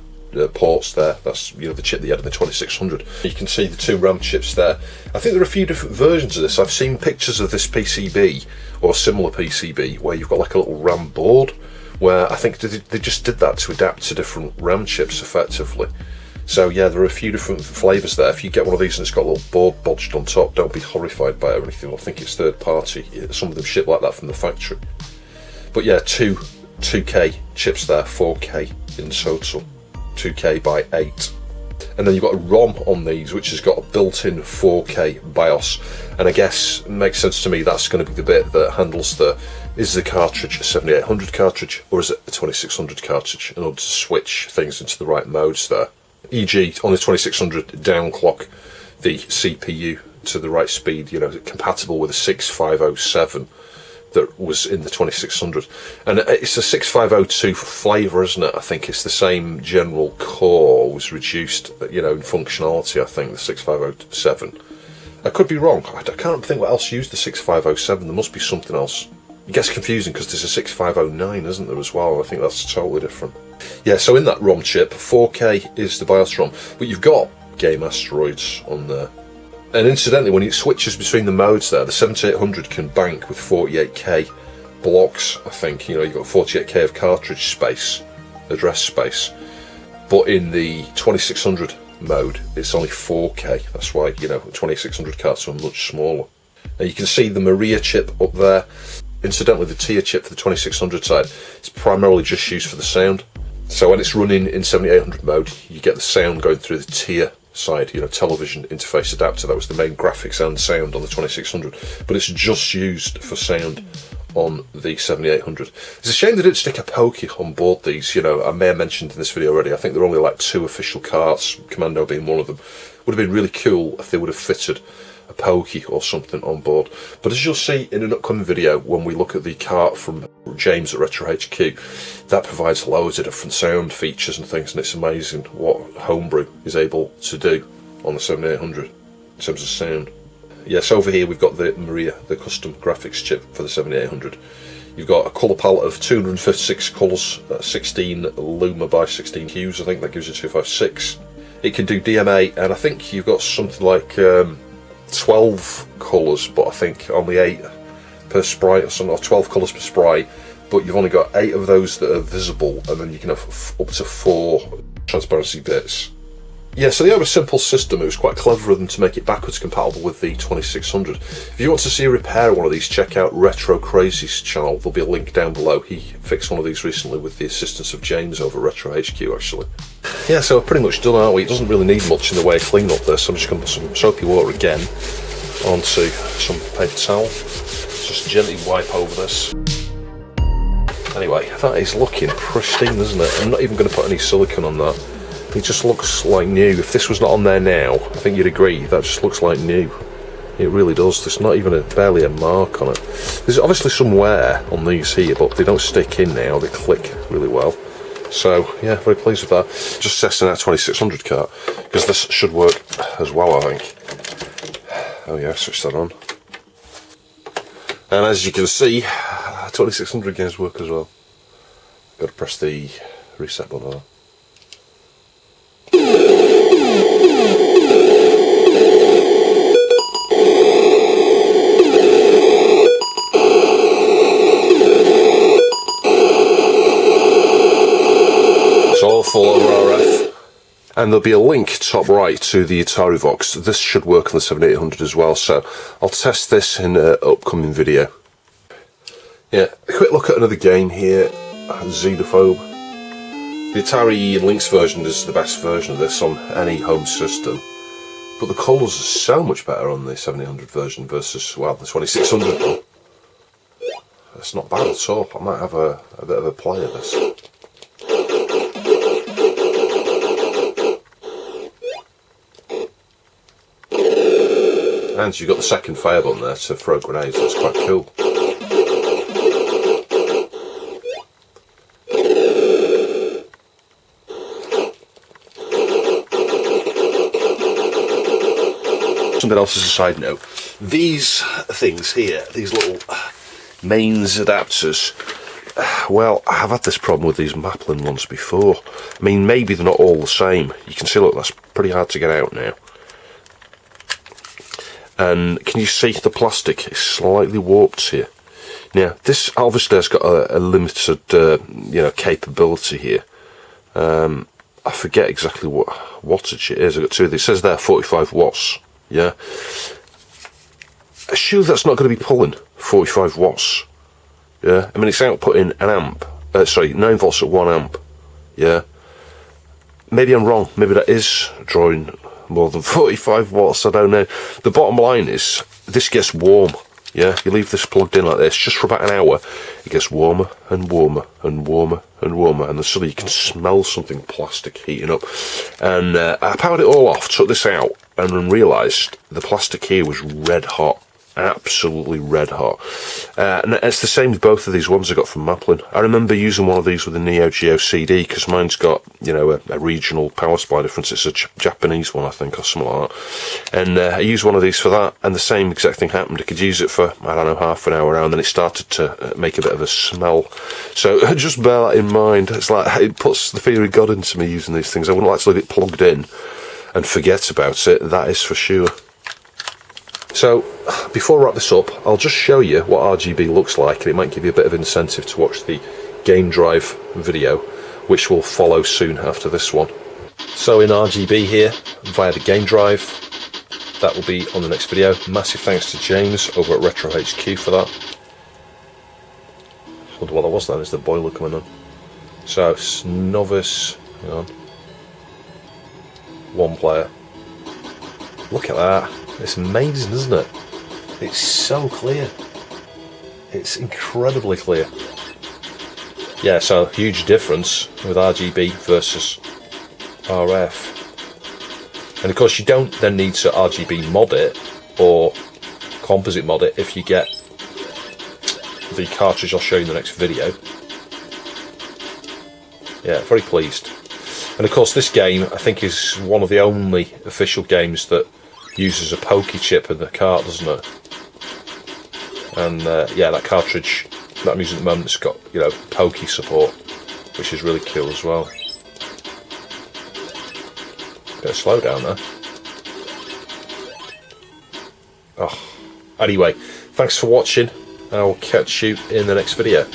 ports there. That's, you know, the chip that you had in the 2600. You can see the two RAM chips there. I think there are a few different versions of this. I've seen pictures of this PCB or a similar PCB where you've got like a little RAM board, where I think they just did that to adapt to different RAM chips effectively. So yeah, there are a few different flavours there. If you get one of these and it's got a little board bodged on top, don't be horrified by it or anything. I think it's third party. Some of them ship like that from the factory. But yeah, two 2K chips there, 4K in total. 2K by 8. And then you've got a ROM on these which has got a built-in 4K BIOS, and I guess it makes sense to me that's going to be the bit that handles is the cartridge a 7800 cartridge or is it a 2600 cartridge, in order to switch things into the right modes there. E.g. on the 2600, downclock the CPU to the right speed, you know, compatible with a 6507 that was in the 2600, and it's a 6502 flavour, isn't it? I think it's the same general core, was reduced, you know, in functionality. I think the 6507. I could be wrong. I can't think what else used the 6507. There must be something else. It gets confusing because there's a 6509, isn't there, as well? I think that's totally different. Yeah, so in that ROM chip, 4K is the BIOS ROM, but you've got game asteroids on there. And incidentally, when it switches between the modes there, the 7800 can bank with 48k blocks, I think. You know, you've got 48k of cartridge space, address space. But in the 2600 mode, it's only 4k. That's why, you know, 2600 carts are much smaller. Now you can see the Maria chip up there. Incidentally, the tier chip for the 2600 side is primarily just used for the sound. So when it's running in 7800 mode, you get the sound going through the tier side, you know, television interface adapter. That was the main graphics and sound on the 2600, but it's just used for sound on the 7800. It's a shame they didn't stick a pokey on board these. You know, I may have mentioned in this video already, I think there are only like 2 official carts, Commando being one of them. Would have been really cool if they would have fitted a pokey or something on board. But as you'll see in an upcoming video when we look at the cart from James at Retro HQ, that provides loads of different sound features and things, and it's amazing what Homebrew is able to do on the 7800 in terms of sound. Yes, over here we've got the Maria, the custom graphics chip for the 7800. You've got a colour palette of 256 colours, 16 Luma by 16 hues, I think that gives you 256. It can do DMA, and I think you've got something like 12 colours, but I think only 8 per sprite or something, or 12 colours per sprite, but you've only got 8 of those that are visible, and then you can have up to 4 transparency bits. Yeah, so they have a simple system. It was quite clever of them to make it backwards compatible with the 2600. If you want to see a repair of one of these, check out Retro Crazy's channel. There'll be a link down below. He fixed one of these recently with the assistance of James over Retro HQ, actually. Yeah, so we're pretty much done, aren't we? It doesn't really need much in the way of clean up this. I'm just going to put some soapy water again onto some paper towel. Just gently wipe over this. Anyway, that is looking pristine, isn't it? I'm not even going to put any silicone on that. It just looks like new. If this was not on there now, I think you'd agree, that just looks like new. It really does. There's not even barely a mark on it. There's obviously some wear on these here, but they don't stick in now. They click really well. So, yeah, very pleased with that. Just testing that 2600 cart, because this should work as well, I think. Oh yeah, switch that on. And as you can see, 2600 games work as well. Got to press the reset button there. It's all full of RF. And there'll be a link top right to the Atari Vox. This should work on the 7800 as well, so I'll test this in an upcoming video. Yeah, a quick look at another game here, Xenophobe. The Atari Lynx version is the best version of this on any home system, but the colours are so much better on the 7800 version versus, well, the 2600 one. It's not bad at all. I might have a bit of a play of this. And you've got the second fire button there to throw grenades. That's quite cool. Something else as a side note, these things here, these little mains adapters, well, I've had this problem with these Maplin ones before. I mean, maybe they're not all the same. You can see, look, that's pretty hard to get out now. And can you see the plastic is slightly warped here? Now, this obviously has got a limited, you know, capability here. I forget exactly what wattage it is. I've got 2 of these. It says there 45 watts. Yeah, surely that's not going to be pulling 45 watts. Yeah, I mean, it's outputting an amp. Sorry, 9 volts at 1 amp. Yeah, maybe I'm wrong. Maybe that is drawing more than 45 watts. I don't know. The bottom line is this gets warm. Yeah, you leave this plugged in like this just for about an hour, it gets warmer and warmer and warmer and warmer, and then suddenly you can smell something plastic heating up. And I powered it all off, took this out, and then realised the plastic here was red hot. Absolutely red hot. And it's the same with both of these ones I got from Maplin. I remember using one of these with a Neo Geo CD, because mine's got, you know, a regional power supply difference. It's a Japanese one, I think, or something like that. And I used one of these for that, and the same exact thing happened. I could use it for, I don't know, half an hour now, and then it started to make a bit of a smell. So just bear that in mind. It's like, it puts the fear of God into me using these things. I wouldn't like to leave it plugged in and forget about it, that is for sure. So before I wrap this up, I'll just show you what RGB looks like, and it might give you a bit of incentive to watch the game drive video, which will follow soon after this one. So in RGB here via the game drive, that will be on the next video. Massive thanks to James over at Retro HQ for that. I wonder what that was then. Is the boiler coming on? So it's novice, hang on, 1 player. Look at that. It's amazing, isn't it? It's so clear. It's incredibly clear. Yeah, so huge difference with RGB versus RF. And of course you don't then need to RGB mod it or composite mod it if you get the cartridge I'll show you in the next video. Yeah, very pleased. And of course this game I think is one of the only official games that uses a pokey chip in the cart, doesn't it? And yeah, that cartridge that I'm using at the moment has got, you know, pokey support, which is really cool as well. Bit of slow down there. Oh, anyway, thanks for watching. I will catch you in the next video.